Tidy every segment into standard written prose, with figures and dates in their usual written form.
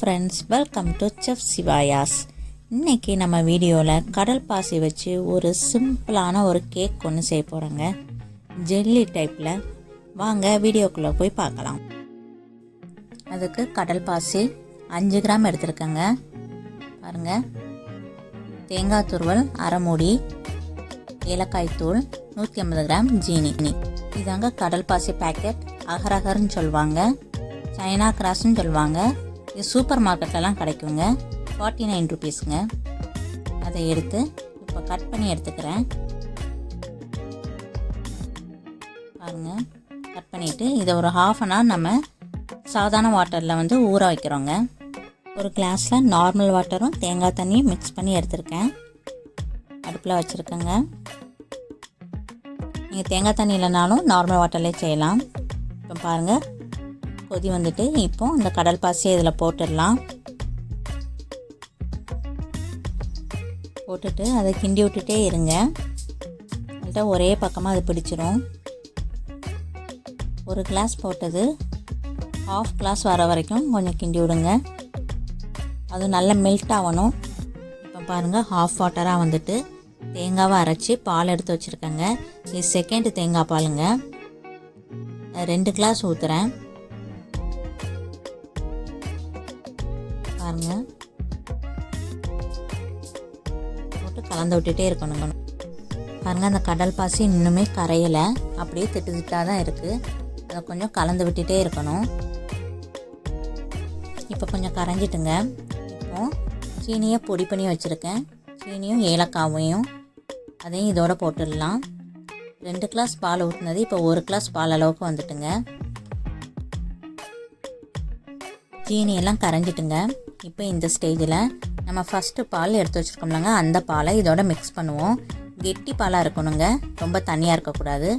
Friends, welcome to chef Sivaya's. இன்றைக்கி நம்ம வீடியோவில் கடல் பாசி வச்சு ஒரு சிம்பிளான ஒரு கேக் ஒன்று செய்ய போகிறோங்க. ஜெல்லி டைப்பில். வாங்க வீடியோக்குள்ளே போய் பார்க்கலாம். அதுக்கு கடல் பாசி 5 கிராம் எடுத்துருக்கேங்க. பாருங்கள், தேங்காய் துருவல் அரை மூடி, ஏலக்காய் தூள் 150 கிராம், ஜீனி. இதாங்க கடல் பாசி பேக்கெட். அகர் அகர்னு சொல்லுவாங்க, சைனா கிராஸ்ன்னு சொல்லுவாங்க. இது சூப்பர் மார்க்கெட்லலாம் கிடைக்குங்க. 49 ருபீஸுங்க. அதை எடுத்து இப்போ கட் பண்ணி எடுத்துக்கிறேன். பாருங்கள், கட் பண்ணிவிட்டு இதை ஒரு ½ அன் ஹவர் நம்ம சாதாரண வாட்டரில் ஊற வைக்கிறோங்க. ஒரு கிளாஸில் நார்மல் வாட்டரும் தேங்காய் தண்ணியும் மிக்ஸ் பண்ணி எடுத்துருக்கேன். அடுப்பில் வச்சுருக்கேங்க. நீங்கள் தேங்காய் தண்ணி இல்லைனாலும் நார்மல் வாட்டர்லேயே செய்யலாம். இப்போ பாருங்கள், கொதி வந்துட்டு இப்போ இந்த கடல் பாசியை இதில் போட்டுடலாம். போட்டுட்டு அதை கிண்டி விட்டுட்டே இருங்க. அதுகிட்ட ஒரே பக்கமாக அது பிடிச்சிரும். ஒரு கிளாஸ் போட்டது ½ கிளாஸ் வர வரைக்கும் கொஞ்சம் கிண்டி விடுங்க. அது நல்லா மெல்ட் ஆகணும். இப்போ பாருங்கள், ½ வாட்டராக வந்துட்டு தேங்காவை அரைச்சி பால் எடுத்து வச்சுருக்கேங்க. இது செகண்ட் தேங்காய் பாலுங்க. 2 கிளாஸ் ஊற்றுறேன். பாருங்கள், போட்டு கலந்து விட்டுட்டே இருக்கணுங்க. பாருங்கள், அந்த கடல் பாசி இன்னுமே கரையலை, அப்படியே திட்டு திட்டாக தான் இருக்குது. அதை கொஞ்சம் கலந்து விட்டுட்டே இருக்கணும். இப்போ கொஞ்சம் கரைஞ்சிட்டுங்க. இப்போ சீனியை பொடி பண்ணி வச்சுருக்கேன். சீனியும் ஏலக்காவையும் அதையும் இதோட போட்டுடலாம். 2 கிளாஸ் பால் ஊற்றினது இப்போ 1 கிளாஸ் பால் அளவுக்கு வந்துட்டுங்க. சீனியெல்லாம் கரைஞ்சிட்டுங்க. இப்போ இந்த ஸ்டேஜில் நம்ம ஃபஸ்ட்டு பால் எடுத்து வச்சுருக்கோம்லங்க, அந்த பாலை இதோட மிக்ஸ் பண்ணுவோம். கெட்டி பாலாக இருக்கணுங்க, ரொம்ப தண்ணியாக இருக்கக்கூடாது.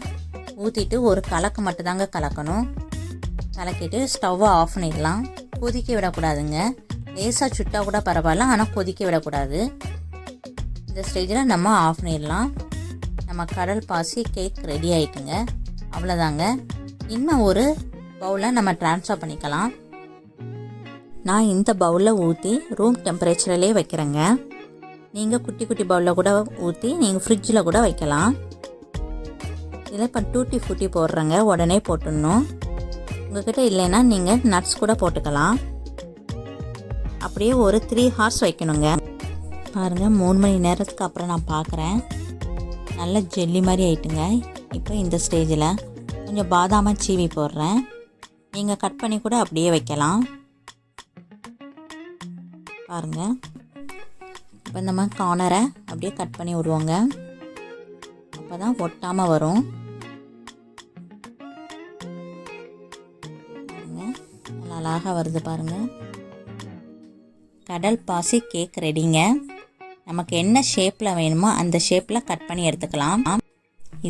ஊற்றிட்டு ஒரு கலக்கு மட்டும்தாங்க கலக்கணும். கலக்கிட்டு ஸ்டவ்வை ஆஃப் பண்ணிடலாம். கொதிக்க விடக்கூடாதுங்க. லேசாக சுட்டா கூட பரவாயில்ல, ஆனால் கொதிக்க விடக்கூடாது. இந்த ஸ்டேஜில் நம்ம ஆஃப் பண்ணிடலாம். நம்ம கடல் பாசி கேக் ரெடி ஆகிட்டுங்க. அவ்வளோதாங்க. இன்னும் ஒரு பவுலை நம்ம ட்ரான்ஸ்ஃபர் பண்ணிக்கலாம். நான் இந்த பவுலில் ஊற்றி ரூம் டெம்பரேச்சர்லேயே வைக்கிறேங்க. நீங்கள் குட்டி குட்டி பவுலில் கூட ஊற்றி நீங்கள் ஃப்ரிட்ஜில் கூட வைக்கலாம். இதில் இப்போ டூட்டி ஃப்ரூட்டி போடுறேங்க, உடனே போட்டுடணும். உங்கள்கிட்ட இல்லைன்னா நீங்கள் நட்ஸ் கூட போட்டுக்கலாம். அப்படியே ஒரு 3 ஹார்ஸ் வைக்கணுங்க. பாருங்கள், 3 மணி நேரத்துக்கு அப்புறம் நான் பார்க்குறேன். நல்ல ஜெல்லி மாதிரி ஆயிட்டுங்க. இப்போ இந்த ஸ்டேஜில் கொஞ்சம் பாதாமாக சீவி போடுறேன். நீங்கள் கட் பண்ணி கூட அப்படியே வைக்கலாம். பாருங்கள், இப்போ இந்த மாதிரி கார்னரை அப்படியே கட் பண்ணி விடுவோங்க. அப்போ தான் ஒட்டாமல் வரும். பாருங்கள், நல்லா அழகாக வருது பாருங்கள். கடல் பாசி கேக் ரெடிங்க. நமக்கு என்ன ஷேப்பில் வேணுமோ அந்த ஷேப்பில் கட் பண்ணி எடுத்துக்கலாம்.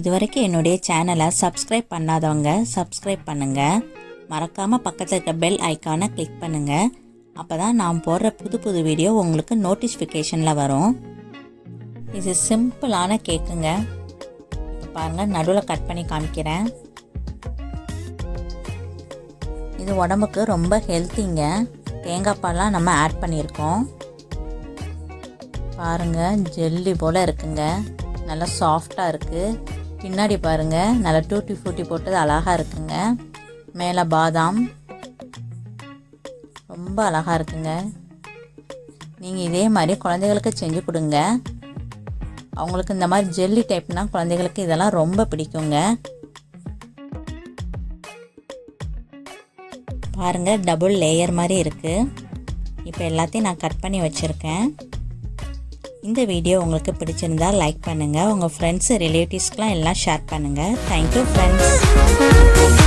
இது வரைக்கும் என்னுடைய சேனலை சப்ஸ்கிரைப் பண்ணாதவங்க சப்ஸ்கிரைப் பண்ணுங்கள். மறக்காமல் பக்கத்தில் இருக்க பெல் ஐக்கானை கிளிக் பண்ணுங்கள். அப்போ தான் நான் போடுற புது புது வீடியோ உங்களுக்கு நோட்டிஃபிகேஷனில் வரும். இது சிம்பிளான கேக்குங்க. இப்போ பாருங்கள், நடுவில் கட் பண்ணி காமிக்கிறேன். இது உடம்புக்கு ரொம்ப ஹெல்த்திங்க. தேங்காய் பால்லாம் நம்ம ஆட் பண்ணியிருக்கோம். பாருங்கள், ஜெல்லி போல் இருக்குங்க. நல்லா சாஃப்டாக இருக்குது. பின்னாடி பாருங்கள், நல்லா டூட்டி ஃப்ரூட்டி போட்டது அழகாக இருக்குங்க. மேலே பாதாம் ரொம்ப அழகாக இருக்குங்க. நீங்கள் இதே மாதிரி குழந்தைகளுக்கு செஞ்சு கொடுங்க. அவங்களுக்கு இந்த மாதிரி ஜெல்லி டைப்னால் குழந்தைகளுக்கு இதெல்லாம் ரொம்ப பிடிக்குங்க. பாருங்கள், டபுள் லேயர் மாதிரி இருக்குது. இப்போ எல்லாத்தையும் நான் கட் பண்ணி வச்சுருக்கேன். இந்த வீடியோ உங்களுக்கு பிடிச்சிருந்தால் லைக் பண்ணுங்கள். உங்கள் ஃப்ரெண்ட்ஸு ரிலேட்டிவ்ஸ்க்கெலாம் எல்லாம் ஷேர் பண்ணுங்கள். Thank you friends.